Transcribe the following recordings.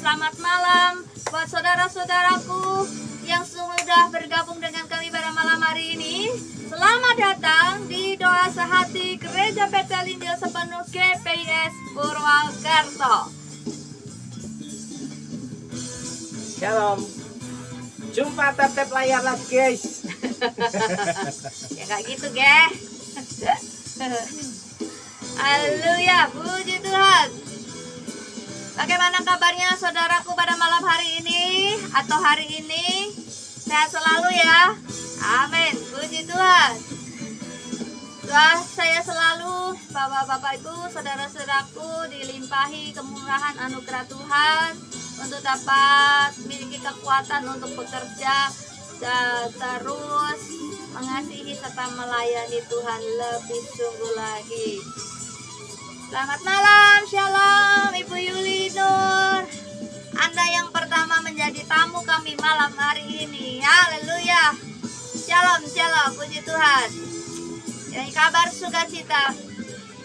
selamat malam buat saudara-saudaraku yang sudah bergabung dengan kami pada malam hari ini. Selamat datang di doa sehati Gereja Betel Injil Sepenuh GPIS Purwakarta. Shalom. Jumpa tatap layar lagi guys. Ya gak gitu guys. Haleluya, puji Tuhan. Bagaimana kabarnya saudaraku pada malam hari ini atau hari ini? Sehat selalu ya. Amin, puji Tuhan. Doa saya selalu Bapak-bapak Ibu, saudara-saudaraku dilimpahi kemurahan anugerah Tuhan untuk dapat memiliki kekuatan untuk bekerja dan terus mengasihi serta melayani Tuhan lebih sungguh lagi. Selamat malam, shalom Ibu Yuli Nur. Anda yang pertama menjadi tamu kami malam hari ini. Haleluya. Shalom, shalom, puji Tuhan. Ini kabar sukacita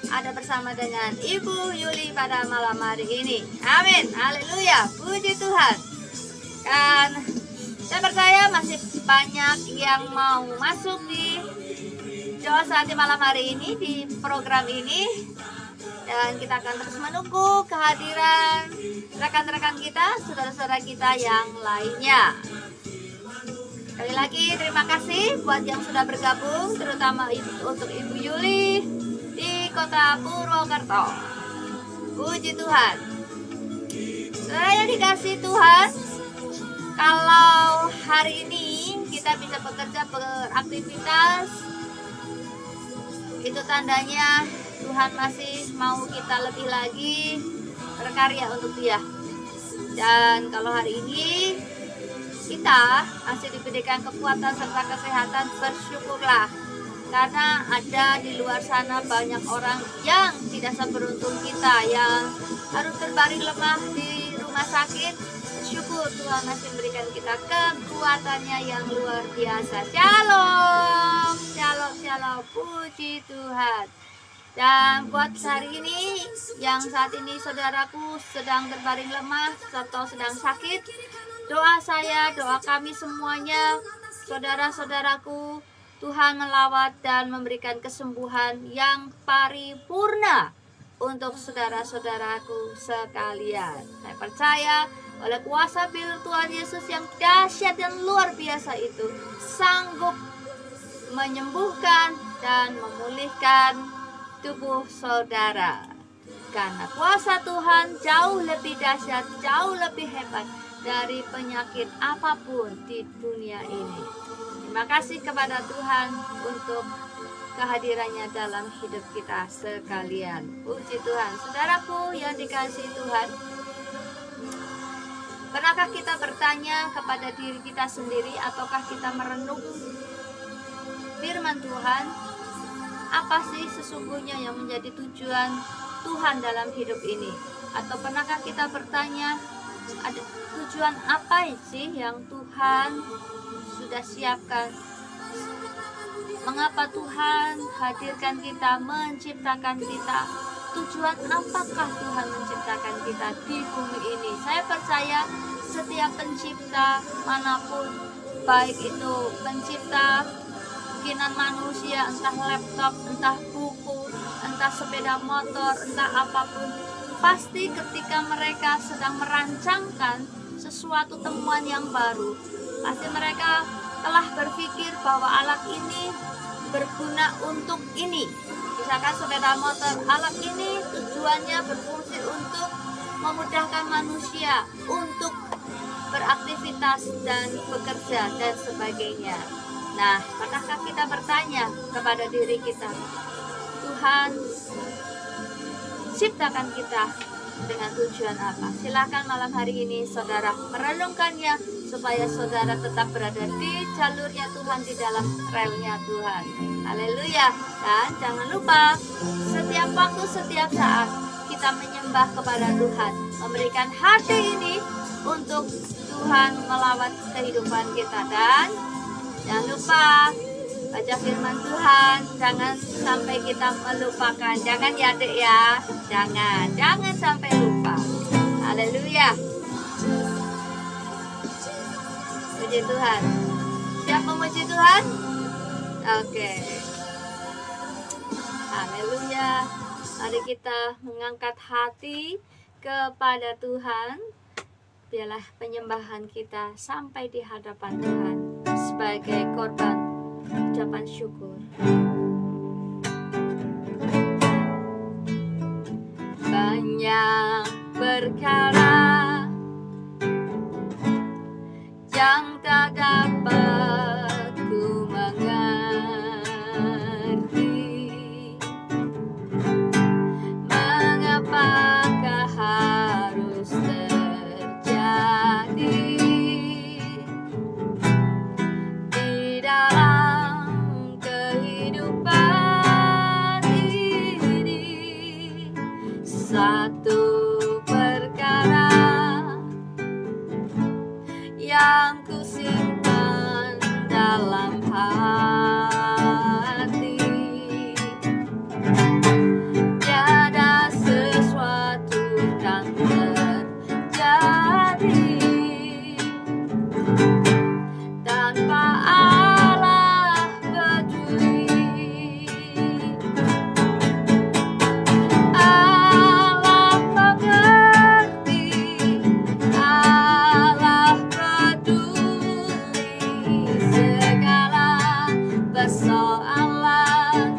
ada bersama dengan Ibu Yuli pada malam hari ini. Amin, haleluya, puji Tuhan. Dan saya percaya masih banyak yang mau masuk di doa saat malam hari ini, di program ini. Dan kita akan terus menunggu kehadiran rekan-rekan kita, saudara-saudara kita yang lainnya. Sekali lagi terima kasih buat yang sudah bergabung, terutama untuk Ibu Yuli di kota Purwokerto. Puji Tuhan. Saya dikasih Tuhan, kalau hari ini kita bisa bekerja, beraktivitas, itu tandanya Tuhan masih mau kita lebih lagi berkarya untuk Dia. Dan kalau hari ini kita masih diberikan kekuatan serta kesehatan, bersyukurlah. Karena ada di luar sana banyak orang yang tidak seberuntung kita, yang harus berbaring lemah di rumah sakit. Bersyukur Tuhan masih memberikan kita kekuatannya yang luar biasa. Shalom, shalom, shalom, puji Tuhan. Dan buat hari ini, yang saat ini saudaraku sedang berbaring lemah atau sedang sakit, doa saya, doa kami semuanya, saudara-saudaraku, Tuhan melawat dan memberikan kesembuhan yang paripurna untuk saudara-saudaraku sekalian. Saya percaya oleh kuasa Tuhan Yesus yang dahsyat dan luar biasa itu, sanggup menyembuhkan dan memulihkan tubuh saudara. Karena kuasa Tuhan jauh lebih dahsyat, jauh lebih hebat dari penyakit apapun di dunia ini. Terima kasih kepada Tuhan untuk kehadirannya dalam hidup kita sekalian. Puji Tuhan. Saudaraku yang dikasihi Tuhan, pernahkah kita bertanya kepada diri kita sendiri, ataukah kita merenung firman Tuhan? Apa sih sesungguhnya yang menjadi tujuan Tuhan dalam hidup ini? Atau pernahkah kita bertanya, ada tujuan apa sih yang Tuhan sudah siapkan? Mengapa Tuhan hadirkan kita, menciptakan kita? Tujuan apakah Tuhan menciptakan kita di bumi ini? Saya percaya setiap pencipta manapun, baik itu pencipta bikinan manusia, entah laptop, entah buku, entah sepeda motor, entah apapun, pasti ketika mereka sedang merancangkan sesuatu temuan yang baru, pasti mereka telah berpikir bahwa alat ini berguna untuk ini. Misalkan sepeda motor, alat ini tujuannya berfungsi untuk memudahkan manusia untuk beraktivitas dan bekerja dan sebagainya. Nah, apakah kita bertanya kepada diri kita, Tuhan ciptakan kita dengan tujuan apa? Silakan malam hari ini saudara merenungkannya, supaya saudara tetap berada di jalurnya Tuhan, di dalam relnya Tuhan. Haleluya. Dan jangan lupa, setiap waktu, setiap saat kita menyembah kepada Tuhan, memberikan hati ini untuk Tuhan melawat kehidupan kita. Dan jangan lupa baca firman Tuhan, jangan sampai kita melupakan. Jangan ya Dek ya, jangan sampai lupa. Haleluya. Puji Tuhan. Siap memuji Tuhan? Oke. Haleluya. Mari kita mengangkat hati kepada Tuhan. Biarlah penyembahan kita sampai di hadapan Tuhan sebagai korban ucapan syukur. Banyak perkara yang tak dapat ku mengerti, mengapakah harus terjadi di dalam kehidupan ini. Satu perkara yang ku simpan dalam hati, tiada sesuatu kan terjadi tanpa Allah peduli. Allah mengerti, Allah peduli segala persoalan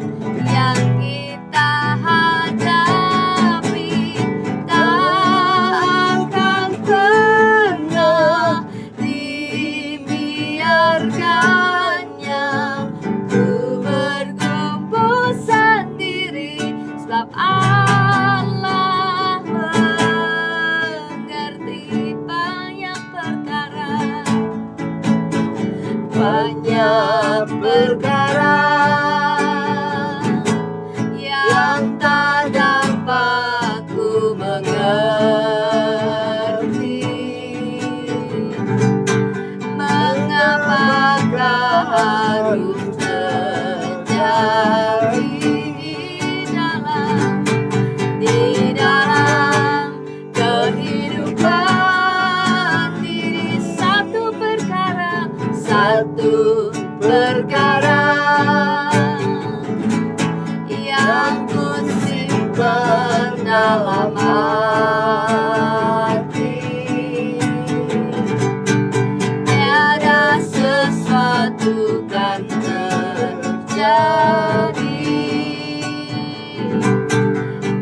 yang kita hadapi. Tak akan pernah dibiarkannya ku bergumul sendiri, sebab Allah mengerti banyak perkara. Banyak perkara yang tak dapat ku mengerti, mengapakah harus terjadi di dalam kehidupan ini. Satu perkara yang ku simpan dalam hati, tiada sesuatu kan terjadi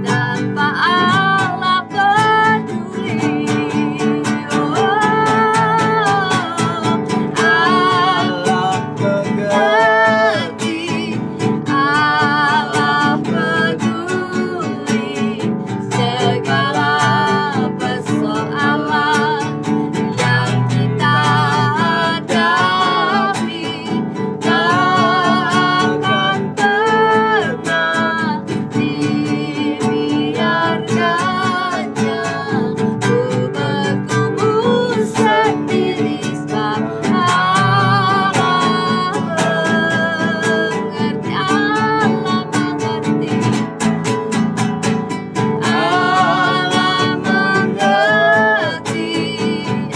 tanpa Allah peduli. Allah mengerti, Allah peduli segala persoalan yang kita hadapi. Tak akan pernah dibiarkannya ku bergumul sendiri, sebab Allah mengerti, Allah mengerti, Allah mengerti,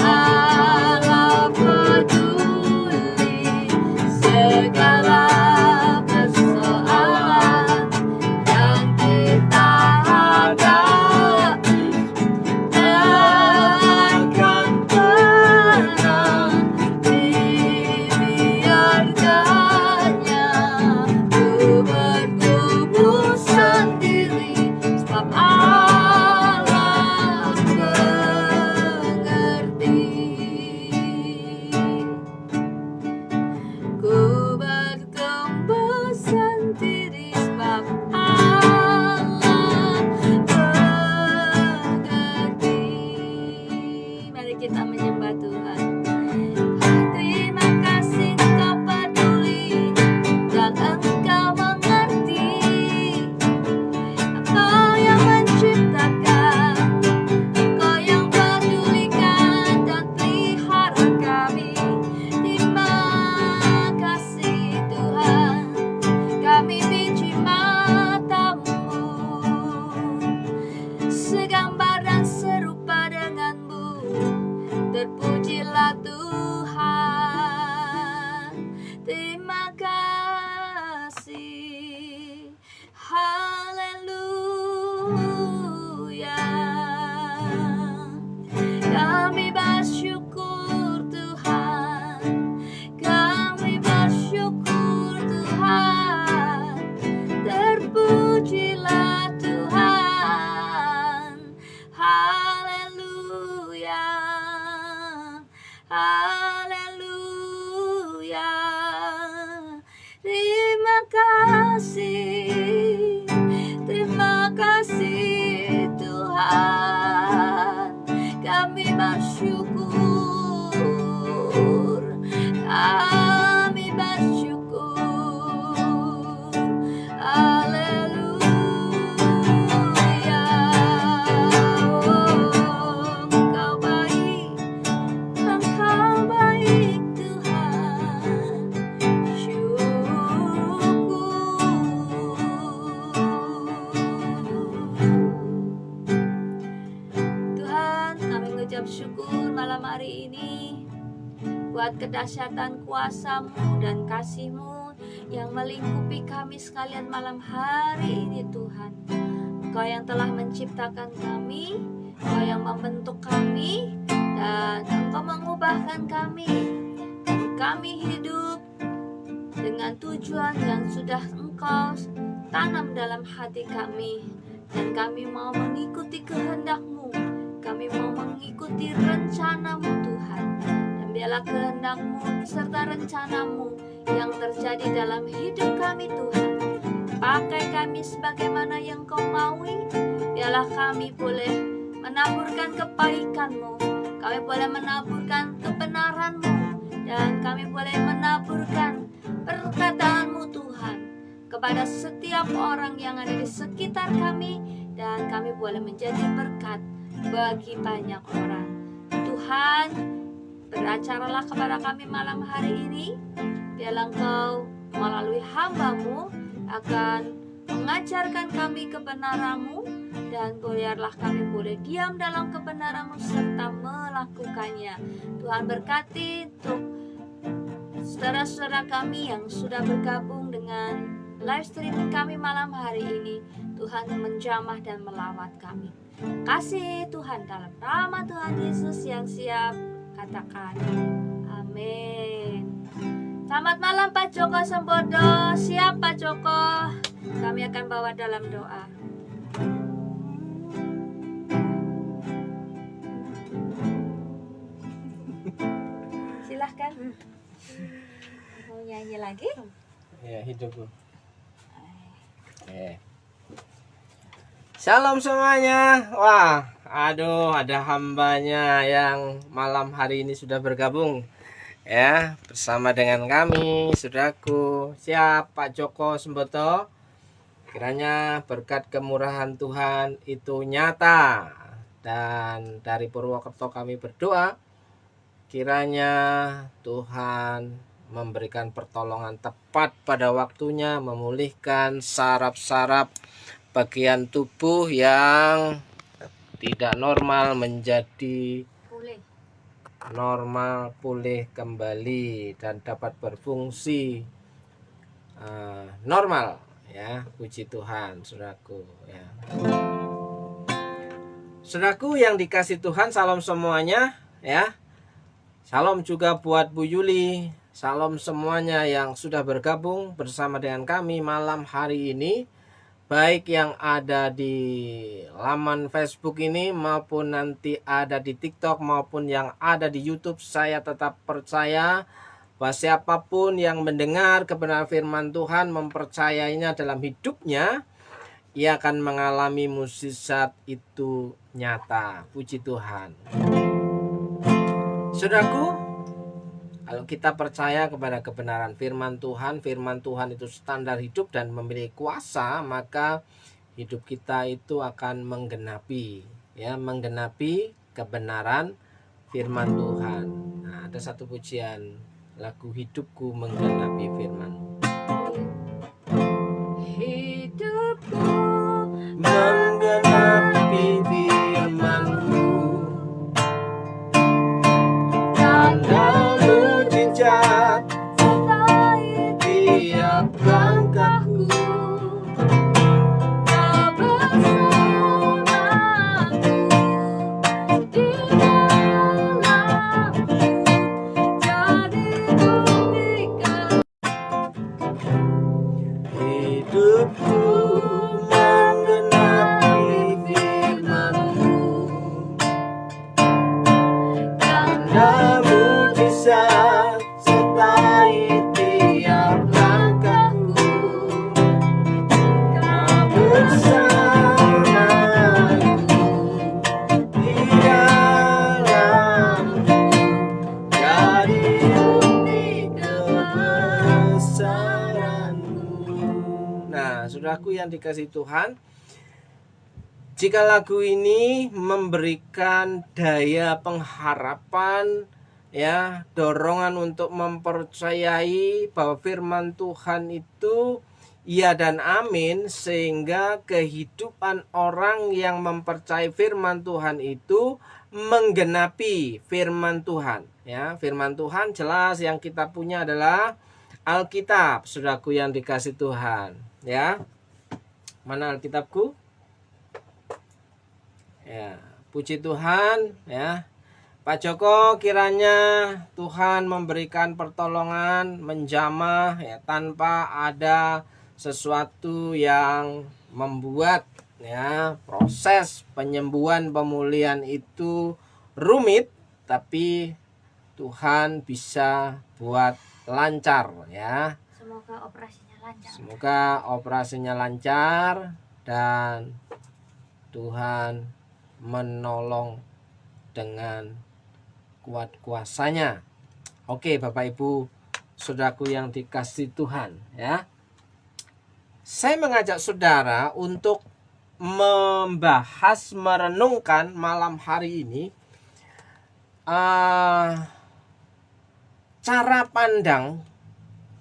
Allah peduli segala persoalan yang kita hadapi. Takkan pernah dibiarkannya ku bergumul sendiri, sebab Allah mengerti. Ku bergumul kasih, terima kasih Tuhan. Kami bersyukur, kami bersyukur. Haleluya. Oh, Engkau baik, Engkau baik Tuhan. Tuhan, kami mengucap syukur malam hari ini buat kedahsyatan kuasa-Mu dan kasih-Mu yang melingkupi kami sekalian malam hari ini Tuhan. Engkau yang telah menciptakan kami, Engkau yang membentuk kami, dan Engkau mengubahkan kami. Dan kami hidup dengan tujuan yang sudah Engkau tanam dalam hati kami. Dan kami mau mengikuti kehendak-Mu, kami mau mengikuti rencana-Mu Tuhan. Dan biarlah kehendak-Mu serta rencana-Mu yang terjadi dalam hidup kami Tuhan. Pakai kami sebagaimana yang Kau maui. Biarlah kami boleh menaburkan kebaikan-Mu, kami boleh menaburkan kebenaran-Mu, dan kami boleh menaburkan perkataan-Mu Tuhan kepada setiap orang yang ada di sekitar kami, dan kami boleh menjadi berkat bagi banyak orang. Tuhan, beracaralah kepada kami malam hari ini. Biarlah Engkau melalui hamba-Mu akan mengajarkan kami kebenaran-Mu, dan biarlah kami boleh diam dalam kebenaran-Mu serta melakukannya. Tuhan berkati untuk saudara-saudara kami yang sudah bergabung dengan live streaming kami malam hari ini. Tuhan menjamah dan melawat kami. Kasih Tuhan dalam nama Tuhan Yesus yang siap katakan amin. Selamat malam Pak Joko Sembodo. Siap Pak Joko, kami akan bawa dalam doa. Silahkan. Mau nyanyi lagi? Ya, hidupku. Shalom semuanya. Wah, aduh, ada hambanya yang malam hari ini sudah bergabung ya bersama dengan kami, saudaraku. Siap Pak Joko Semboto. Kiranya berkat kemurahan Tuhan itu nyata. Dan dari Purwokerto kami berdoa, kiranya Tuhan memberikan pertolongan tepat pada waktunya, memulihkan saraf-saraf bagian tubuh yang tidak normal menjadi normal, pulih kembali dan dapat berfungsi normal ya. Puji Tuhan, saudaraku ya. Saudaraku yang dikasih Tuhan, salam semuanya ya. Salam juga buat Bu Yuli. Salam semuanya yang sudah bergabung bersama dengan kami malam hari ini, baik yang ada di laman Facebook ini maupun nanti ada di TikTok maupun yang ada di YouTube. Saya tetap percaya bahwa siapapun yang mendengar kebenaran firman Tuhan, mempercayainya dalam hidupnya, ia akan mengalami mukjizat itu nyata. Puji Tuhan. Saudaraku, kalau kita percaya kepada kebenaran firman Tuhan itu standar hidup dan memiliki kuasa, maka hidup kita itu akan menggenapi kebenaran firman Tuhan. Nah, ada satu pujian lagu, hidupku menggenapi firman-Mu. Hidupku Menggenapi firman-Mu, tanda mujizat sertai tiap langkahku. Kau bersamaku di dalamku, jadi buktikan. kebesaran-Mu. Nah, saudaraku yang dikasihi Tuhan, jika lagu ini memberikan daya pengharapan, ya, dorongan untuk mempercayai bahwa firman Tuhan itu ya dan amin, sehingga kehidupan orang yang mempercayai firman Tuhan itu menggenapi firman Tuhan, ya. Firman Tuhan jelas yang kita punya adalah Alkitab, saudaraku yang dikasihi Tuhan, ya. Mana Alkitabku? Ya, puji Tuhan, ya. Pak Joko, kiranya Tuhan memberikan pertolongan menjamah, ya, tanpa ada sesuatu yang membuat, ya, proses penyembuhan pemulihan itu rumit, tapi Tuhan bisa buat lancar, ya. Semoga operasinya lancar. Semoga operasinya lancar dan Tuhan menolong dengan kuat kuasanya. Oke, Bapak Ibu, saudaraku yang dikasihi Tuhan, ya. Saya mengajak saudara untuk membahas, merenungkan malam hari ini cara pandang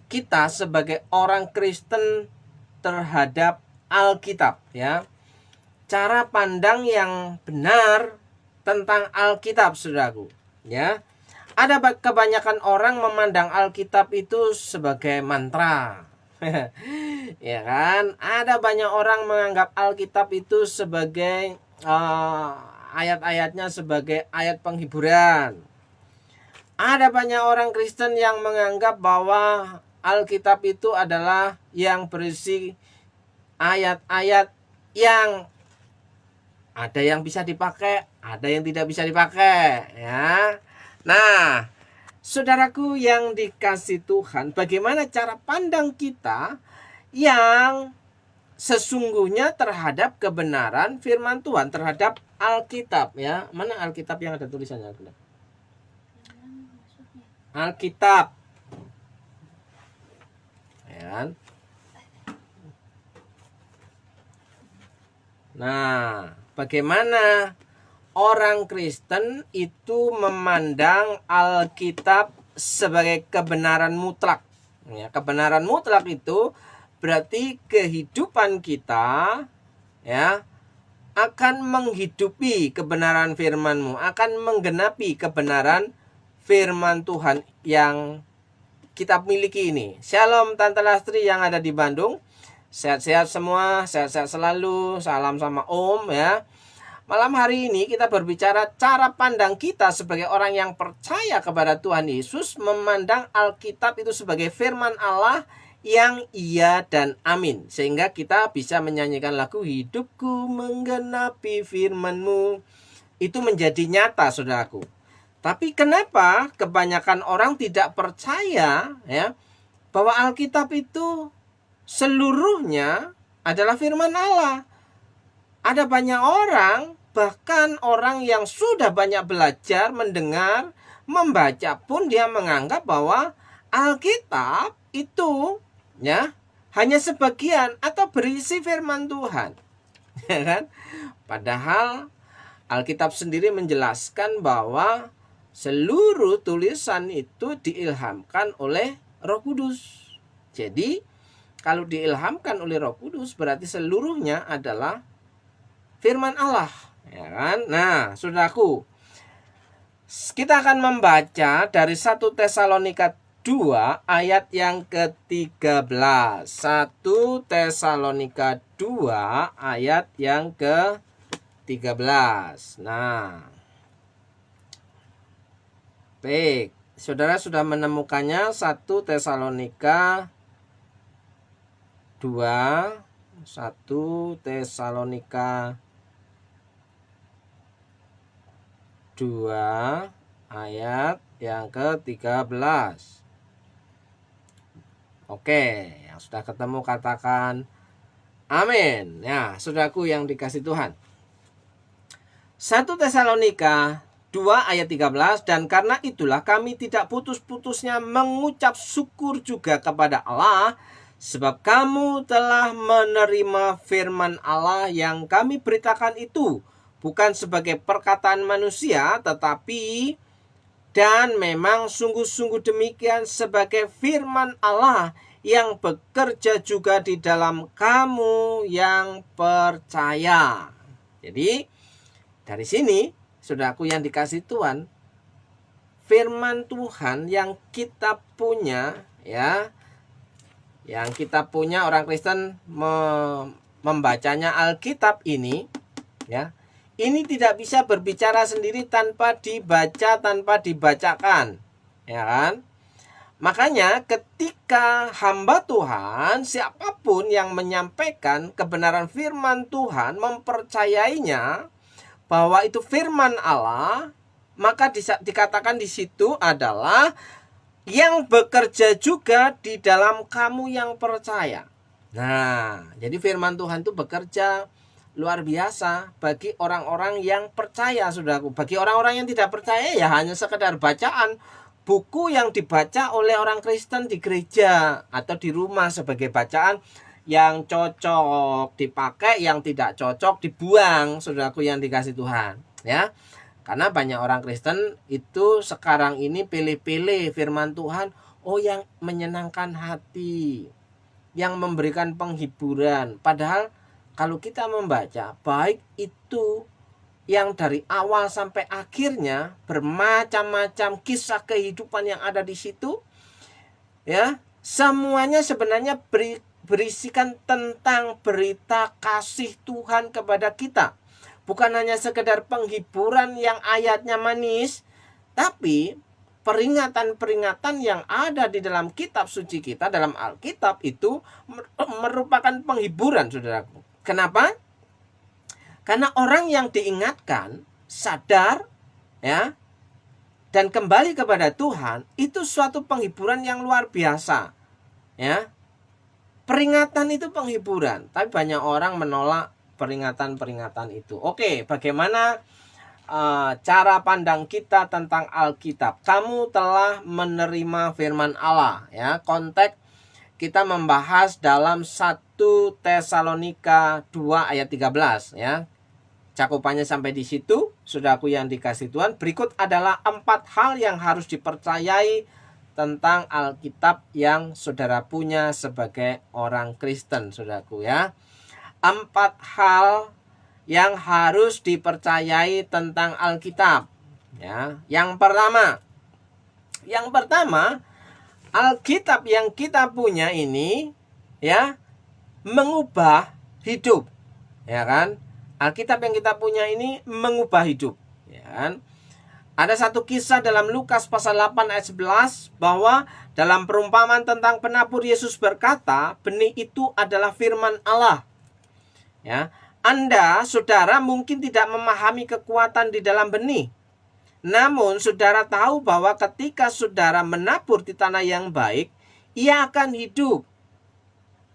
kita sebagai orang Kristen terhadap Alkitab, ya. Cara pandang yang benar tentang Alkitab, saudaraku, ya. Ada kebanyakan orang memandang Alkitab itu sebagai mantra. Ya kan? Ada banyak orang menganggap Alkitab itu sebagai ayat-ayatnya sebagai ayat penghiburan. Ada banyak orang Kristen yang menganggap bahwa Alkitab itu adalah yang berisi ayat-ayat yang ada yang bisa dipakai, ada yang tidak bisa dipakai, ya. Nah, saudaraku yang dikasihi Tuhan, bagaimana cara pandang kita yang sesungguhnya terhadap kebenaran firman Tuhan, terhadap Alkitab, ya. Mana Alkitab yang ada tulisannya? Alkitab, ya. Nah, bagaimana orang Kristen itu memandang Alkitab sebagai kebenaran mutlak, ya. Kebenaran mutlak itu berarti kehidupan kita, ya, akan menghidupi kebenaran firman-Mu, akan menggenapi kebenaran firman Tuhan yang kita miliki ini. Shalom Tante Lastri yang ada di Bandung. Sehat-sehat semua, sehat-sehat selalu. Salam sama Om, ya. Malam hari ini kita berbicara cara pandang kita sebagai orang yang percaya kepada Tuhan Yesus memandang Alkitab itu sebagai firman Allah yang iya dan amin. Sehingga kita bisa menyanyikan lagu hidupku menggenapi firman-Mu. Itu menjadi nyata, saudaraku. Tapi kenapa kebanyakan orang tidak percaya, ya, bahwa Alkitab itu seluruhnya adalah firman Allah? Ada banyak orang, bahkan orang yang sudah banyak belajar, mendengar, membaca pun dia menganggap bahwa Alkitab itu, ya, hanya sebagian atau berisi firman Tuhan. Ya kan? Padahal Alkitab sendiri menjelaskan bahwa seluruh tulisan itu diilhamkan oleh Roh Kudus. Jadi kalau diilhamkan oleh Roh Kudus berarti seluruhnya adalah firman Allah, ya kan? Nah, saudaraku, kita akan membaca dari 1 Tesalonika 2 ayat yang ke-13. 1 Tesalonika 2 ayat yang ke-13. Nah, baik, saudara sudah menemukannya. 1 Tesalonika 2, 1 Tesalonika 2 ayat yang ke-13. Oke, yang sudah ketemu katakan amin. Ya, saudaraku yang dikasihi Tuhan. 1 Tesalonika 2 ayat 13, dan karena itulah kami tidak putus-putusnya mengucap syukur juga kepada Allah, sebab kamu telah menerima firman Allah yang kami beritakan itu, bukan sebagai perkataan manusia, tetapi dan memang sungguh-sungguh demikian sebagai firman Allah yang bekerja juga di dalam kamu yang percaya. Jadi dari sini, saudaraku yang dikasih Tuhan, firman Tuhan yang kita punya, ya, yang kita punya orang Kristen membacanya Alkitab ini, ya, ini tidak bisa berbicara sendiri tanpa dibaca, tanpa dibacakan, ya kan? Makanya ketika hamba Tuhan, siapapun yang menyampaikan kebenaran firman Tuhan, mempercayainya bahwa itu firman Allah, maka dikatakan di situ adalah yang bekerja juga di dalam kamu yang percaya. Nah, jadi firman Tuhan itu bekerja luar biasa bagi orang-orang yang percaya, saudaraku. Bagi orang-orang yang tidak percaya ya hanya sekedar bacaan buku yang dibaca oleh orang Kristen di gereja atau di rumah sebagai bacaan yang cocok dipakai, yang tidak cocok dibuang, saudaraku yang dikasih Tuhan, ya. Karena banyak orang Kristen itu sekarang ini pilih-pilih firman Tuhan, yang menyenangkan hati, yang memberikan penghiburan. Padahal kalau kita membaca, baik itu yang dari awal sampai akhirnya bermacam-macam kisah kehidupan yang ada di situ, ya, semuanya sebenarnya berisikan tentang berita kasih Tuhan kepada kita. Bukan hanya sekedar penghiburan yang ayatnya manis, tapi peringatan-peringatan yang ada di dalam kitab suci kita, dalam Alkitab itu merupakan penghiburan, saudaraku. Kenapa? Karena orang yang diingatkan sadar, ya, dan kembali kepada Tuhan, itu suatu penghiburan yang luar biasa, ya. Peringatan itu penghiburan, tapi banyak orang menolak peringatan-peringatan itu. Oke, bagaimana cara pandang kita tentang Alkitab? Kamu telah menerima firman Allah, ya. Konteks kita membahas dalam 1 Tesalonika 2 ayat 13, ya. Cakupannya sampai di situ, saudaraku yang dikasih Tuhan. Berikut adalah 4 hal yang harus dipercayai tentang Alkitab yang saudara punya sebagai orang Kristen, saudaraku, ya. 4 hal yang harus dipercayai tentang Alkitab, ya. Yang pertama, Alkitab yang kita punya ini, ya, mengubah hidup, ya kan? Alkitab yang kita punya ini mengubah hidup, ya kan? Ada satu kisah dalam Lukas pasal 8 ayat 11 bahwa dalam perumpamaan tentang penabur, Yesus berkata, benih itu adalah firman Allah. Ya, Anda, saudara, mungkin tidak memahami kekuatan di dalam benih. Namun saudara tahu bahwa ketika saudara menabur di tanah yang baik, ia akan hidup.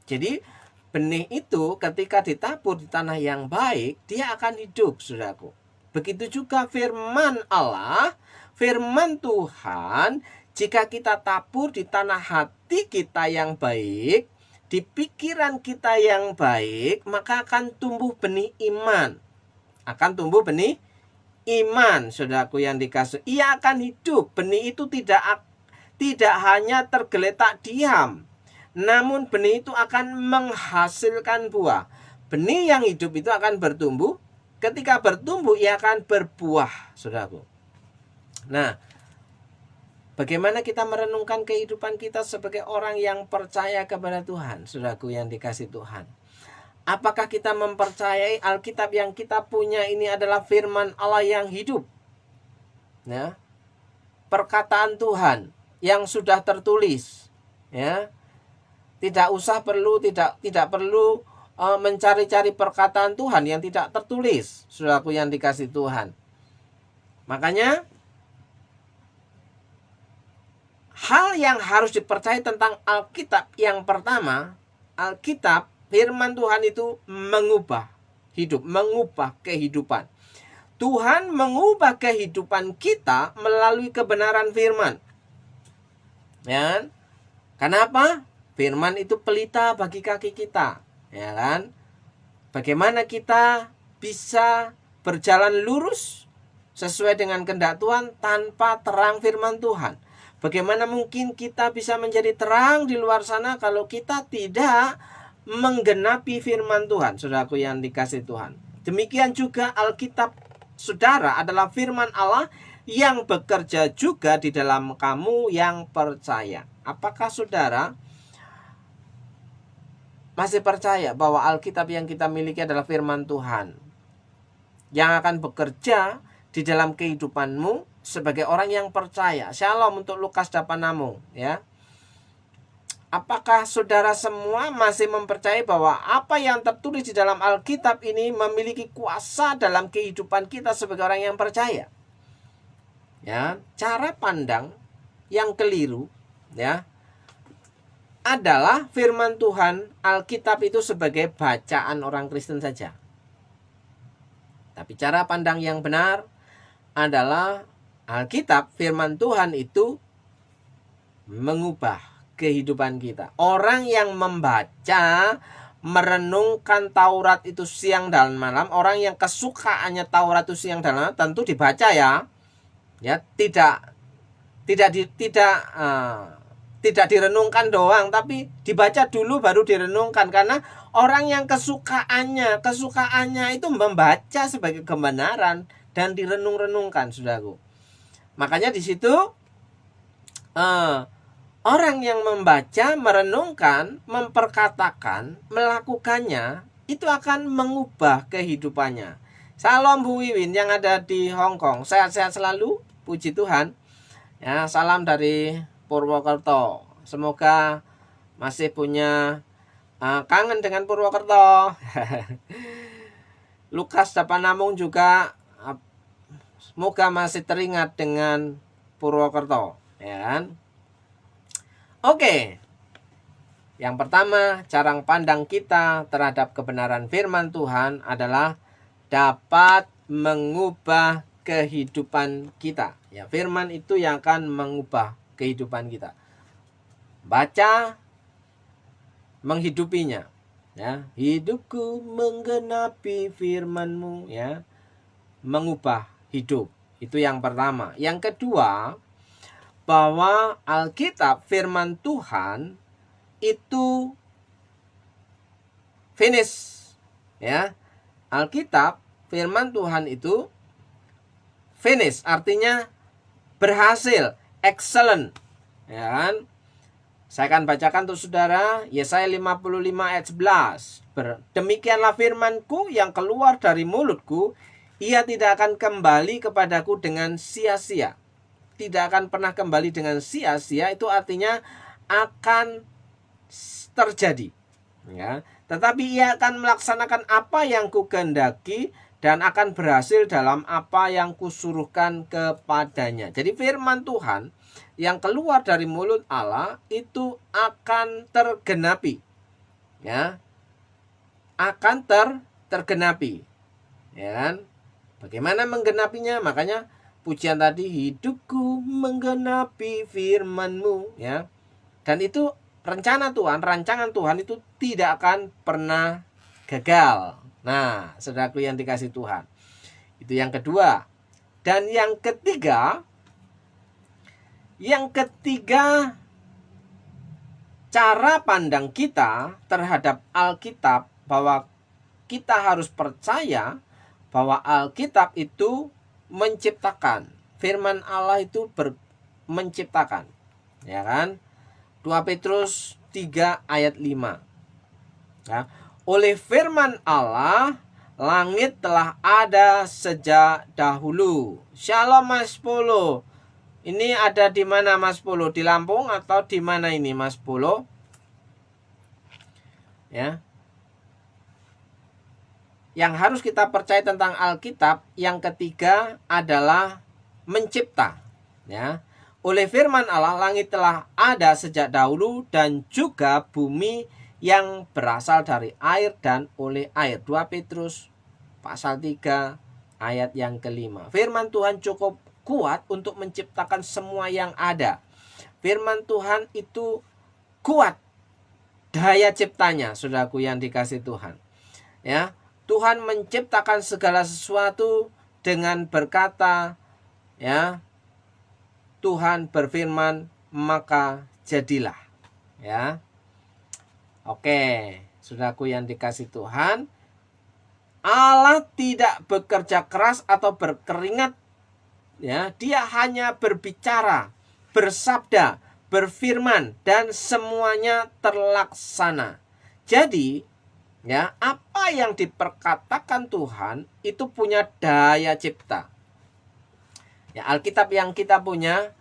Jadi benih itu ketika ditabur di tanah yang baik, dia akan hidup, saudaraku. Begitu juga firman Allah, firman Tuhan, jika kita tabur di tanah hati kita yang baik, di pikiran kita yang baik, maka akan tumbuh benih iman. Akan tumbuh benih iman, saudaraku yang dikasih. Ia akan hidup. Benih itu tidak hanya tergeletak diam, namun benih itu akan menghasilkan buah. Benih yang hidup itu akan bertumbuh. Ketika bertumbuh, ia akan berbuah, saudaraku. Nah, bagaimana kita merenungkan kehidupan kita sebagai orang yang percaya kepada Tuhan, saudaraku yang dikasih Tuhan? Apakah kita mempercayai Alkitab yang kita punya ini adalah firman Allah yang hidup? Ya, perkataan Tuhan yang sudah tertulis, ya. Tidak perlu mencari-cari perkataan Tuhan yang tidak tertulis, saudaraku yang dikasih Tuhan. Makanya hal yang harus dipercayai tentang Alkitab yang pertama, Alkitab, firman Tuhan itu mengubah hidup, mengubah kehidupan. Tuhan mengubah kehidupan kita melalui kebenaran firman. Ya. Kenapa? Firman itu pelita bagi kaki kita, ya kan? Bagaimana kita bisa berjalan lurus sesuai dengan kehendak Tuhan tanpa terang firman Tuhan? Bagaimana mungkin kita bisa menjadi terang di luar sana kalau kita tidak menggenapi firman Tuhan, saudaraku yang dikasihi Tuhan? Demikian juga Alkitab saudara adalah firman Allah yang bekerja juga di dalam kamu yang percaya. Apakah saudara masih percaya bahwa Alkitab yang kita miliki adalah firman Tuhan yang akan bekerja di dalam kehidupanmu sebagai orang yang percaya? Shalom untuk Lukas Dapanamung, ya. Apakah saudara semua masih mempercayai bahwa apa yang tertulis di dalam Alkitab ini memiliki kuasa dalam kehidupan kita sebagai orang yang percaya? Ya, cara pandang yang keliru, ya, adalah firman Tuhan Alkitab itu sebagai bacaan orang Kristen saja. Tapi cara pandang yang benar adalah Alkitab, firman Tuhan itu mengubah kehidupan kita. Orang yang membaca, merenungkan Taurat itu siang dan malam, orang yang kesukaannya Taurat itu siang dan malam, tentu dibaca ya. Ya, tidak direnungkan doang, tapi dibaca dulu baru direnungkan, karena orang yang kesukaannya itu membaca sebagai kebenaran dan direnung-renungkan, saudaraku. Makanya di situ orang yang membaca, merenungkan, memperkatakan, melakukannya itu akan mengubah kehidupannya. Salam Bu Wiwin yang ada di Hong Kong, sehat-sehat selalu. Puji Tuhan. Ya, salam dari Purwokerto. Semoga masih punya kangen dengan Purwokerto. Lukas Dapanamung juga semoga masih teringat dengan Purwokerto, ya kan? Oke. Yang pertama, cara pandang kita terhadap kebenaran firman Tuhan adalah dapat mengubah kehidupan kita. Ya, firman itu yang akan mengubah kehidupan kita. Baca, menghidupinya. Ya, hidupku menggenapi firman-Mu, ya. Mengubah hidup. Itu yang pertama. Yang kedua, bahwa Alkitab firman Tuhan itu finish. Ya. Alkitab firman Tuhan itu finish, artinya berhasil, excellent, ya kan? Saya akan bacakan untuk saudara Yesaya 55 ayat 11. Demikianlah firmanku yang keluar dari mulutku, ia tidak akan kembali kepadaku dengan sia-sia. Tidak akan pernah kembali dengan sia-sia, itu artinya akan terjadi, ya. Tetapi ia akan melaksanakan apa yang kukehendaki dan akan berhasil dalam apa yang kusuruhkan kepadanya. Jadi firman Tuhan yang keluar dari mulut Allah itu akan tergenapi. Ya. Akan tergenapi. Ya kan? Bagaimana menggenapinya? Makanya pujian tadi, hidupku menggenapi firman-Mu, ya. Dan itu rencana Tuhan, rancangan Tuhan itu tidak akan pernah gagal. Nah, saudaraku yang dikasihi Tuhan, itu yang kedua. Dan yang ketiga, cara pandang kita terhadap Alkitab, bahwa kita harus percaya bahwa Alkitab itu menciptakan. Firman Allah itu menciptakan, ya kan? 2 Petrus 3 ayat 5. Ya. Oleh firman Allah, langit telah ada sejak dahulu. Shalom Mas Polo. Ini ada di mana Mas Polo? Di Lampung atau di mana ini Mas Polo? Ya. Yang harus kita percaya tentang Alkitab, yang ketiga adalah mencipta. Ya. Oleh firman Allah, langit telah ada sejak dahulu dan juga bumi yang berasal dari air dan oleh air. 2 Petrus pasal 3 Ayat yang kelima. Firman Tuhan cukup kuat untuk menciptakan semua yang ada. Firman Tuhan itu kuat daya ciptanya, saudaraku yang dikasih Tuhan. Ya, Tuhan menciptakan segala sesuatu dengan berkata, ya, Tuhan berfirman, maka jadilah. Ya. Oke, saudaraku yang dikasih Tuhan, Allah tidak bekerja keras atau berkeringat. Ya, dia hanya berbicara, bersabda, berfirman, dan semuanya terlaksana. Jadi, ya, apa yang diperkatakan Tuhan itu punya daya cipta. Ya, Alkitab yang kita punya,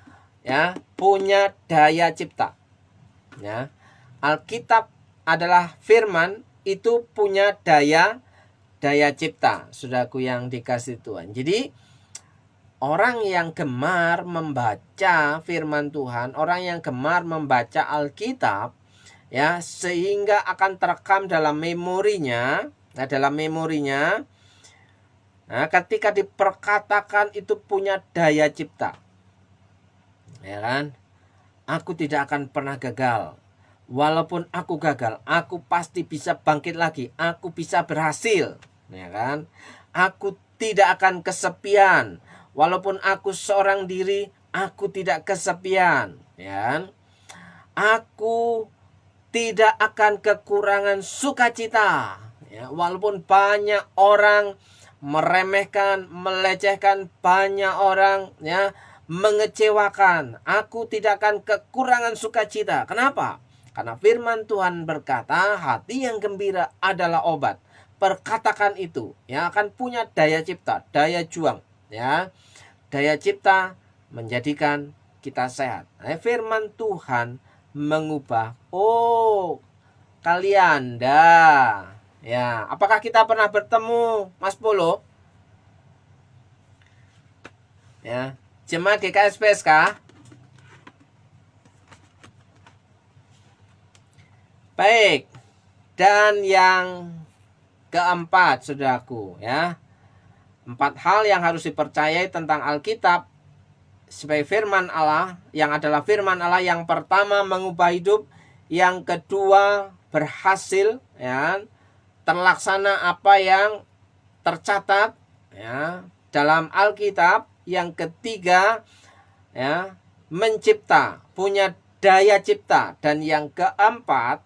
ya, punya daya cipta. Ya, Alkitab adalah firman, itu punya daya cipta, saudaraku yang dikasih Tuhan. Jadi orang yang gemar membaca firman Tuhan, orang yang gemar membaca Alkitab, ya, sehingga akan terekam dalam memorinya. Nah, dalam memorinya, nah, ketika diperkatakan itu punya daya cipta. Ya kan? Aku tidak akan pernah gagal. Walaupun aku gagal, aku pasti bisa bangkit lagi. Aku bisa berhasil. Ya kan? Aku tidak akan kesepian. Walaupun aku seorang diri, aku tidak kesepian. Ya. Aku tidak akan kekurangan sukacita. Ya, walaupun banyak orang meremehkan, melecehkan, banyak orang ya mengecewakan, aku tidak akan kekurangan sukacita. Kenapa? Karena firman Tuhan berkata, hati yang gembira adalah obat. Perkatakan itu, ya, akan punya daya cipta, daya juang, ya. Daya cipta menjadikan kita sehat. Nah, firman Tuhan mengubah. Oh, kalian dah. Ya, apakah kita pernah bertemu Mas Polo? Ya, jemaat GKS PSK. Baik. Dan yang keempat, saudaraku, ya. 4 hal yang harus dipercayai tentang Alkitab sebagai firman Allah, yang adalah firman Allah. Yang pertama, mengubah hidup. Yang kedua, berhasil, ya, terlaksana apa yang tercatat, ya, dalam Alkitab. Yang ketiga, ya, mencipta, punya daya cipta. Dan yang keempat,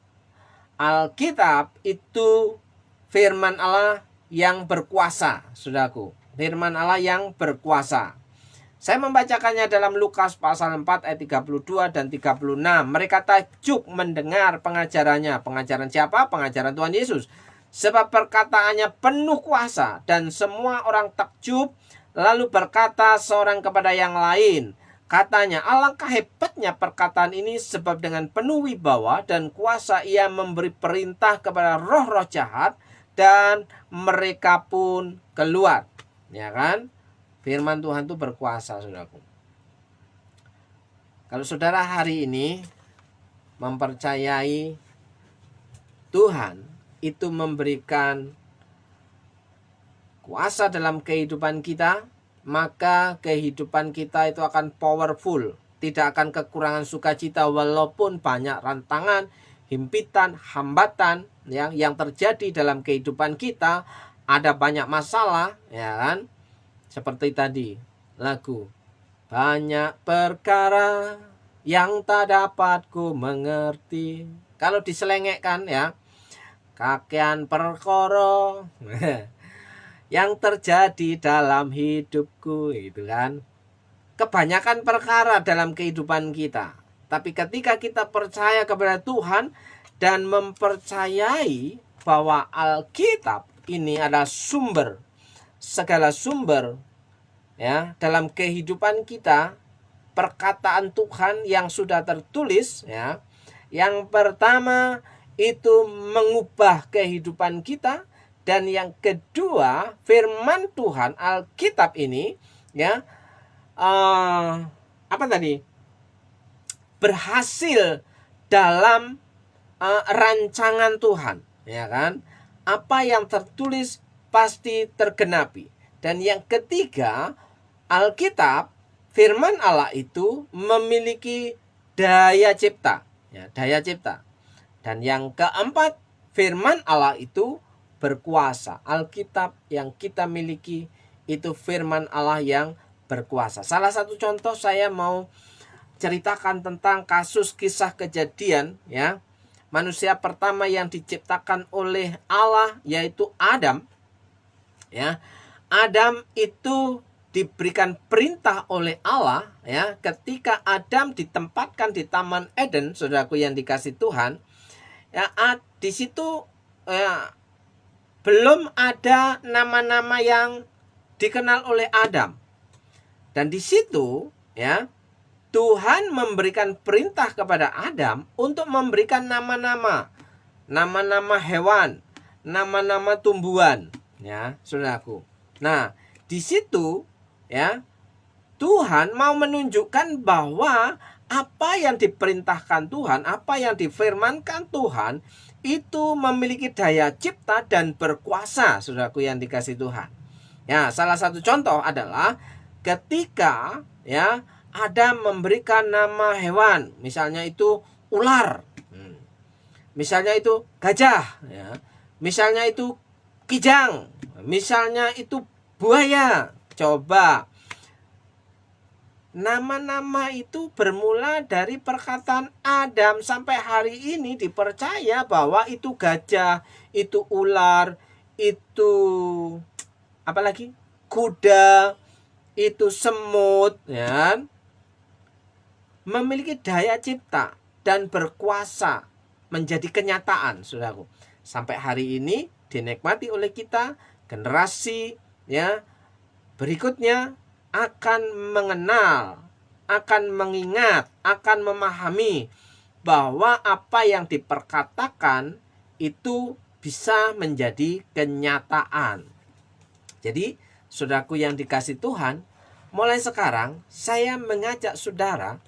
Alkitab itu firman Allah yang berkuasa, saudaraku. Firman Allah yang berkuasa. Saya membacakannya dalam Lukas pasal 4 ayat 32 dan 36. Mereka takjub mendengar pengajarannya. Pengajaran siapa? Pengajaran Tuhan Yesus. Sebab perkataannya penuh kuasa, dan semua orang takjub. Lalu berkata seorang kepada yang lain, katanya, alangkah hebatnya perkataan ini, sebab dengan penuh wibawa dan kuasa ia memberi perintah kepada roh-roh jahat, dan mereka pun keluar. Ya kan? Firman Tuhan itu berkuasa, saudaraku. Kalau saudara hari ini mempercayai Tuhan itu memberikan kuasa dalam kehidupan kita, maka kehidupan kita itu akan powerful. Tidak akan kekurangan sukacita walaupun banyak rantangan, himpitan, hambatan yang terjadi dalam kehidupan kita. Ada banyak masalah, ya kan? Seperti tadi lagu, banyak perkara yang tak dapat ku mengerti. Kalau diselengekkan, ya, kakean perkara yang terjadi dalam hidupku, itu kan. Kebanyakan perkara dalam kehidupan kita. Tapi ketika kita percaya kepada Tuhan dan mempercayai bahwa Alkitab ini adalah sumber, segala sumber, ya, dalam kehidupan kita, perkataan Tuhan yang sudah tertulis, ya. Yang pertama itu mengubah kehidupan kita, dan yang kedua, firman Tuhan Alkitab ini, ya, apa tadi? Berhasil dalam rancangan Tuhan, ya kan? Apa yang tertulis pasti tergenapi. Dan yang ketiga, Alkitab, firman Allah itu memiliki daya cipta. Ya, daya cipta. Dan yang keempat, firman Allah itu berkuasa. Alkitab yang kita miliki itu firman Allah yang berkuasa. Salah satu contoh saya mau ceritakan tentang kasus kisah Kejadian, ya. Manusia pertama yang diciptakan oleh Allah yaitu Adam. Ya. Adam itu diberikan perintah oleh Allah, ya, ketika Adam ditempatkan di Taman Eden, saudaraku yang dikasih Tuhan, ya, di situ ya, belum ada nama-nama yang dikenal oleh Adam. Dan di situ, ya, Tuhan memberikan perintah kepada Adam untuk memberikan nama-nama, nama-nama hewan, nama-nama tumbuhan, ya, saudaraku. Nah, di situ, ya, Tuhan mau menunjukkan bahwa apa yang diperintahkan Tuhan, apa yang difirmankan Tuhan itu memiliki daya cipta dan berkuasa, saudaraku yang dikasih Tuhan. Ya, salah satu contoh adalah ketika, ya, Adam memberikan nama hewan, misalnya itu ular, misalnya itu gajah, ya, misalnya itu kijang, misalnya itu buaya. Coba, nama-nama itu bermula dari perkataan Adam. Sampai hari ini dipercaya bahwa itu gajah, itu ular, itu apalagi kuda, itu semut, ya, memiliki daya cipta dan berkuasa menjadi kenyataan, saudaraku. Sampai hari ini dinikmati oleh kita, generasi, ya, berikutnya akan mengenal, akan mengingat, akan memahami bahwa apa yang diperkatakan itu bisa menjadi kenyataan. Jadi, saudaraku yang dikasih Tuhan, mulai sekarang saya mengajak saudara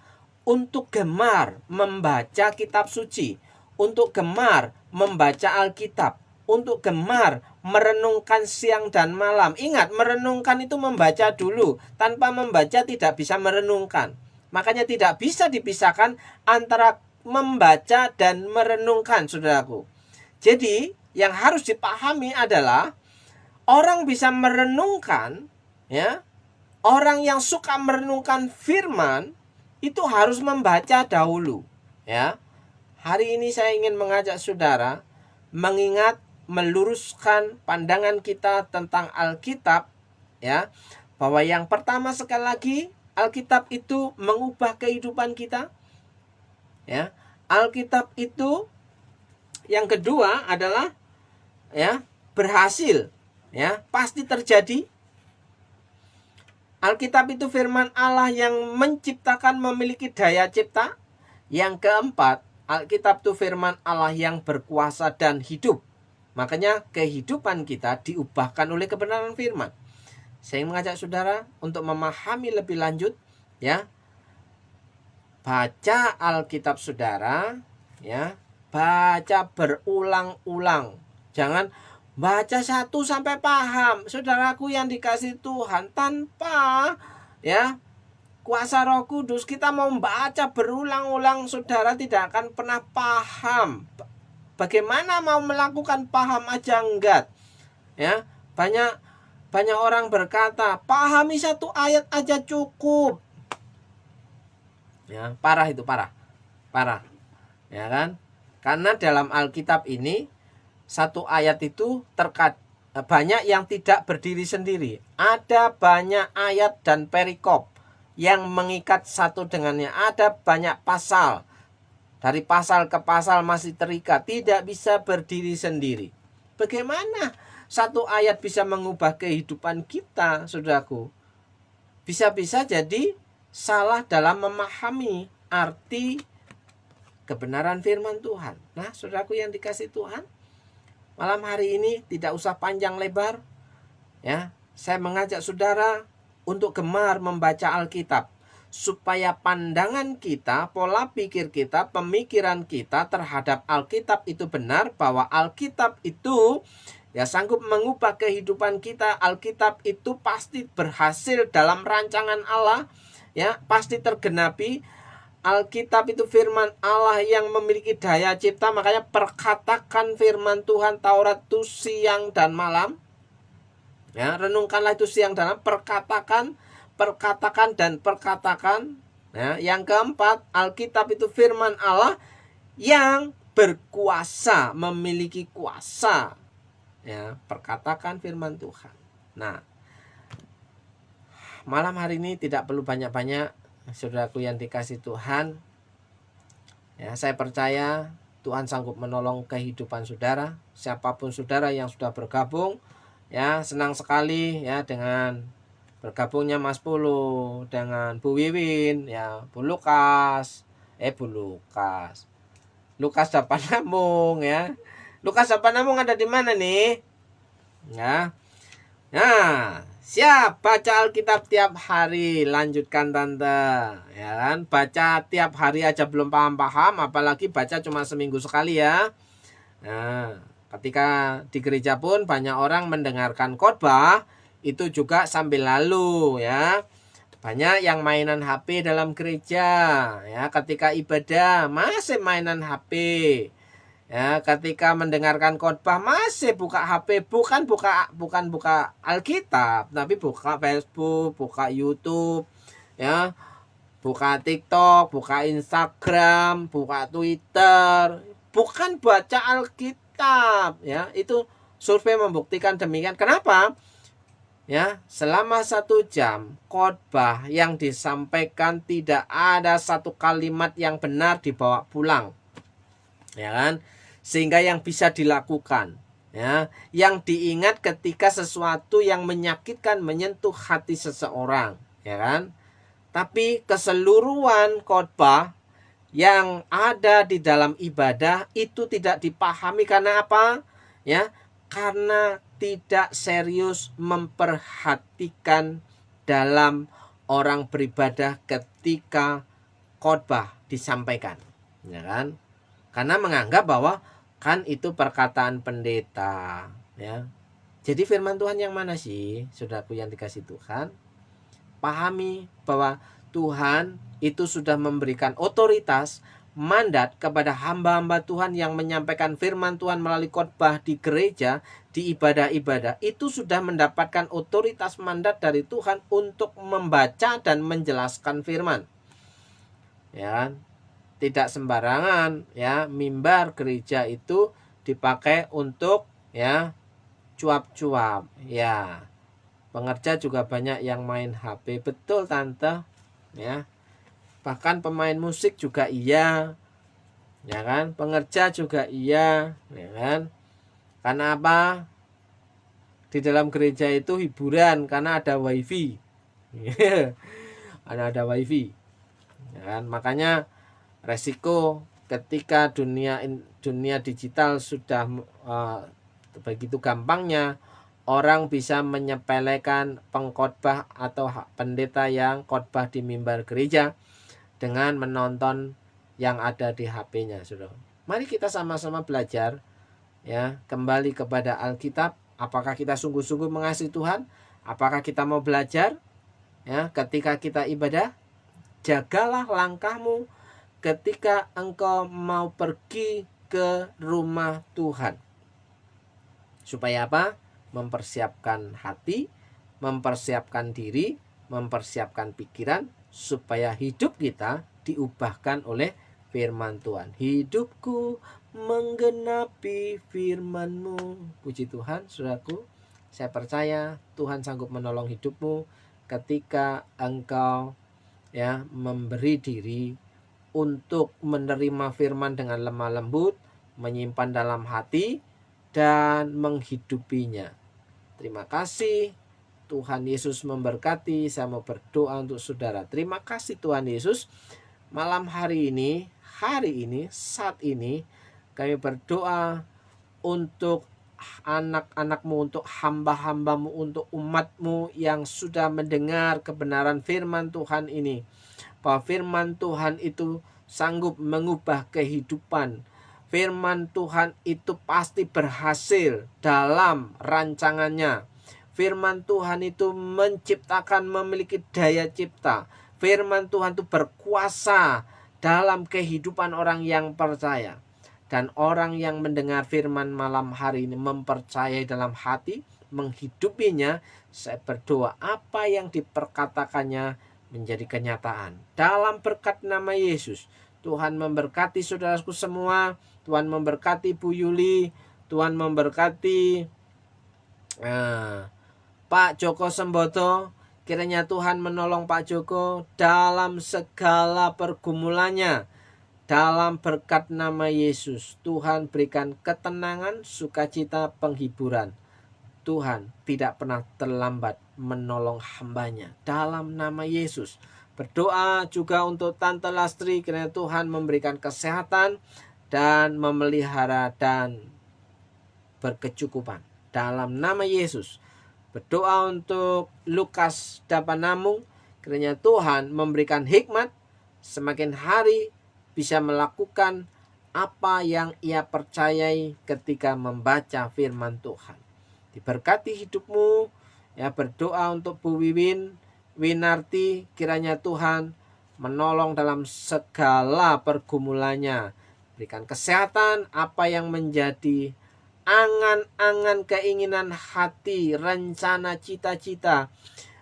untuk gemar membaca kitab suci, untuk gemar membaca Alkitab, untuk gemar merenungkan siang dan malam. Ingat, merenungkan itu membaca dulu. Tanpa membaca tidak bisa merenungkan. Makanya tidak bisa dipisahkan antara membaca dan merenungkan, saudaraku. Jadi, yang harus dipahami adalah orang bisa merenungkan, ya. Orang yang suka merenungkan firman itu harus membaca dahulu, ya. Hari ini saya ingin mengajak saudara mengingat, meluruskan pandangan kita tentang Alkitab, ya, bahwa yang pertama sekali lagi Alkitab itu mengubah kehidupan kita, ya. Alkitab itu yang kedua adalah, ya, berhasil, ya, pasti terjadi. Alkitab itu firman Allah yang menciptakan, memiliki daya cipta. Yang keempat, Alkitab itu firman Allah yang berkuasa dan hidup. Makanya kehidupan kita diubahkan oleh kebenaran firman. Saya ingin mengajak saudara untuk memahami lebih lanjut, ya. Baca Alkitab saudara, ya. Baca berulang-ulang. Jangan baca 1 sampai paham. Saudaraku yang dikasih Tuhan, tanpa, ya, kuasa Roh Kudus kita mau membaca berulang-ulang, saudara tidak akan pernah paham. Bagaimana mau melakukan paham aja enggak, ya. Banyak orang berkata pahami 1 ayat aja cukup, ya. Parah itu, parah, ya kan. Karena dalam Alkitab ini 1 ayat itu banyak yang tidak berdiri sendiri. Ada banyak ayat dan perikop yang mengikat satu dengannya. Ada banyak pasal. Dari pasal ke pasal masih terikat, tidak bisa berdiri sendiri. Bagaimana 1 ayat bisa mengubah kehidupan kita, saudaraku? Bisa-bisa jadi salah dalam memahami arti kebenaran firman Tuhan. Nah, saudaraku yang dikasih Tuhan, malam hari ini tidak usah panjang lebar, ya. Saya mengajak saudara untuk gemar membaca Alkitab, supaya pandangan kita, pola pikir kita, pemikiran kita terhadap Alkitab itu benar, bahwa Alkitab itu ya sanggup mengubah kehidupan kita. Alkitab itu pasti berhasil dalam rancangan Allah, ya, pasti tergenapi. Alkitab itu firman Allah yang memiliki daya cipta. Makanya perkatakan firman Tuhan. Taurat itu siang dan malam, ya, renungkanlah itu siang dan malam. Perkatakan dan perkatakan. Ya, yang keempat, Alkitab itu firman Allah yang berkuasa, memiliki kuasa. Ya, perkatakan firman Tuhan. Nah, malam hari ini tidak perlu banyak-banyak, saudaraku yang dikasih Tuhan. Ya, saya percaya Tuhan sanggup menolong kehidupan saudara, siapapun saudara yang sudah bergabung. Ya, senang sekali ya dengan bergabungnya Mas Pulu dengan Bu Wiwin, ya, Bu Lukas, Lukas Dapanamung, ya. Lukas Dapanamung ada di mana nih? Ya. Nah, siap baca Alkitab tiap hari. Lanjutkan tante, ya kan? Baca tiap hari aja belum paham-paham, apalagi baca cuma seminggu sekali ya. Nah, ketika di gereja pun banyak orang mendengarkan khotbah itu juga sambil lalu, ya. Banyak yang mainan HP dalam gereja, ya. Ketika ibadah masih mainan HP, ya. Ketika mendengarkan khotbah masih buka HP, bukan buka Alkitab, tapi buka Facebook, buka YouTube, ya. Buka TikTok, buka Instagram, buka Twitter, bukan baca Alkitab, ya. Itu survei membuktikan demikian. Kenapa? Ya, selama 1 jam khotbah yang disampaikan tidak ada satu kalimat yang benar dibawa pulang, ya kan? Sehingga yang bisa dilakukan, ya, yang diingat ketika sesuatu yang menyakitkan menyentuh hati seseorang, ya kan? Tapi keseluruhan khotbah yang ada di dalam ibadah itu tidak dipahami. Karena apa? Ya, karena tidak serius memperhatikan dalam orang beribadah ketika khotbah disampaikan, ya kan? Karena menganggap bahwa kan itu perkataan pendeta, ya. Jadi firman Tuhan yang mana sih, saudaraku yang dikasih Tuhan? Pahami bahwa Tuhan itu sudah memberikan otoritas, mandat kepada hamba-hamba Tuhan yang menyampaikan firman Tuhan melalui khotbah di gereja, di ibadah-ibadah. Itu sudah mendapatkan otoritas mandat dari Tuhan untuk membaca dan menjelaskan firman. Ya kan? Tidak sembarangan, ya, mimbar gereja itu dipakai untuk, ya, cuap-cuap, ya. Pengerja juga banyak yang main HP, betul tante, ya. Bahkan pemain musik juga iya, ya kan? Pengerja juga iya, ya kan? Karena apa? Di dalam gereja itu hiburan karena ada wifi. Karena ada wifi, ya kan? Makanya resiko ketika dunia digital sudah begitu gampangnya orang bisa menyepelekan pengkhotbah atau pendeta yang khotbah di mimbar gereja dengan menonton yang ada di HP-nya, Saudara. Mari kita sama-sama belajar, ya, kembali kepada Alkitab. Apakah kita sungguh-sungguh mengasihi Tuhan? Apakah kita mau belajar? Ya, ketika kita ibadah, jagalah langkahmu ketika engkau mau pergi ke rumah Tuhan. Supaya apa? Mempersiapkan hati, mempersiapkan diri, mempersiapkan pikiran, supaya hidup kita diubahkan oleh firman Tuhan. Hidupku menggenapi firman-Mu. Puji Tuhan, saudaraku. Saya percaya Tuhan sanggup menolong hidupmu ketika engkau, ya, memberi diri untuk menerima firman dengan lemah lembut, menyimpan dalam hati, dan menghidupinya. Terima kasih. Tuhan Yesus memberkati. Saya mau berdoa untuk saudara. Terima kasih Tuhan Yesus. Malam hari ini, saat ini, kami berdoa untuk anak-anak-Mu, untuk hamba-hamba-Mu, untuk umat-Mu yang sudah mendengar kebenaran firman Tuhan ini. Bahwa firman Tuhan itu sanggup mengubah kehidupan. Firman Tuhan itu pasti berhasil dalam rancangannya. Firman Tuhan itu menciptakan, memiliki daya cipta. Firman Tuhan itu berkuasa dalam kehidupan orang yang percaya. Dan orang yang mendengar firman malam hari ini mempercayai dalam hati, menghidupinya. Saya berdoa apa yang diperkatakannya menjadi kenyataan. Dalam berkat nama Yesus, Tuhan memberkati saudaraku semua. Tuhan memberkati Bu Yuli. Tuhan memberkati Pak Joko Sembodo. Kiranya Tuhan menolong Pak Joko dalam segala pergumulannya. Dalam berkat nama Yesus, Tuhan berikan ketenangan, sukacita, penghiburan. Tuhan tidak pernah terlambat menolong hambanya. Dalam nama Yesus. Berdoa juga untuk Tante Lastri, kiranya Tuhan memberikan kesehatan dan memelihara dan berkecukupan. Dalam nama Yesus. Berdoa untuk Lukas Dapanamung, kiranya Tuhan memberikan hikmat, semakin hari bisa melakukan apa yang ia percayai ketika membaca firman Tuhan. Diberkati hidupmu. Ya, berdoa untuk Bu Winarti, kiranya Tuhan menolong dalam segala pergumulannya. Berikan kesehatan, apa yang menjadi angan-angan, keinginan hati, rencana, cita-cita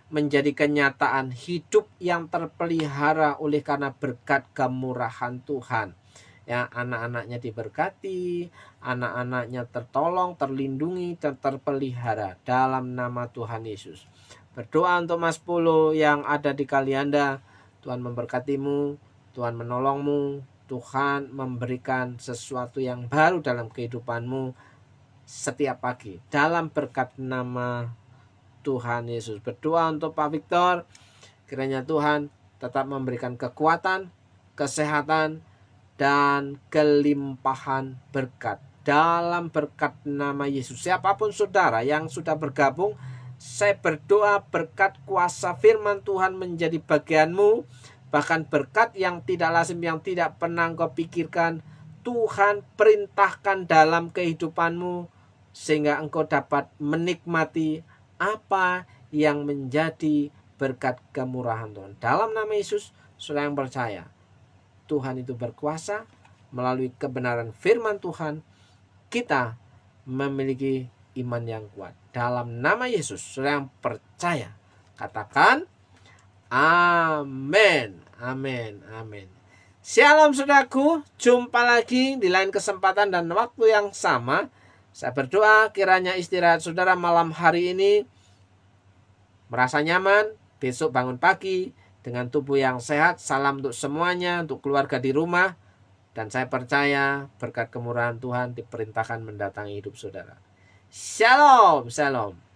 menjadi kenyataan, hidup yang terpelihara oleh karena berkat kemurahan Tuhan. Ya, anak-anaknya diberkati, anak-anaknya tertolong, terlindungi, dan terpelihara dalam nama Tuhan Yesus. Berdoa untuk Mas Polo yang ada di Kalianda. Tuhan memberkatimu, Tuhan menolongmu, Tuhan memberikan sesuatu yang baru dalam kehidupanmu setiap pagi dalam berkat nama Tuhan Yesus. Berdoa untuk Pak Victor, kiranya Tuhan tetap memberikan kekuatan, kesehatan, dan kelimpahan berkat dalam berkat nama Yesus. Siapapun saudara yang sudah bergabung, saya berdoa berkat kuasa firman Tuhan menjadi bagianmu. Bahkan berkat yang tidak lazim, yang tidak pernah engkau pikirkan, Tuhan perintahkan dalam kehidupanmu, sehingga engkau dapat menikmati apa yang menjadi berkat kemurahan Tuhan. Dalam nama Yesus, saudara yang percaya, Tuhan itu berkuasa. Melalui kebenaran firman Tuhan, kita memiliki iman yang kuat. Dalam nama Yesus, saudara yang percaya, katakan amin, amin, amin. Shalom saudaraku, jumpa lagi di lain kesempatan dan waktu yang sama. Saya berdoa kiranya istirahat saudara malam hari ini merasa nyaman, besok bangun pagi dengan tubuh yang sehat. Salam untuk semuanya, untuk keluarga di rumah. Dan saya percaya berkat kemurahan Tuhan diperintahkan mendatangi hidup saudara. Shalom, shalom.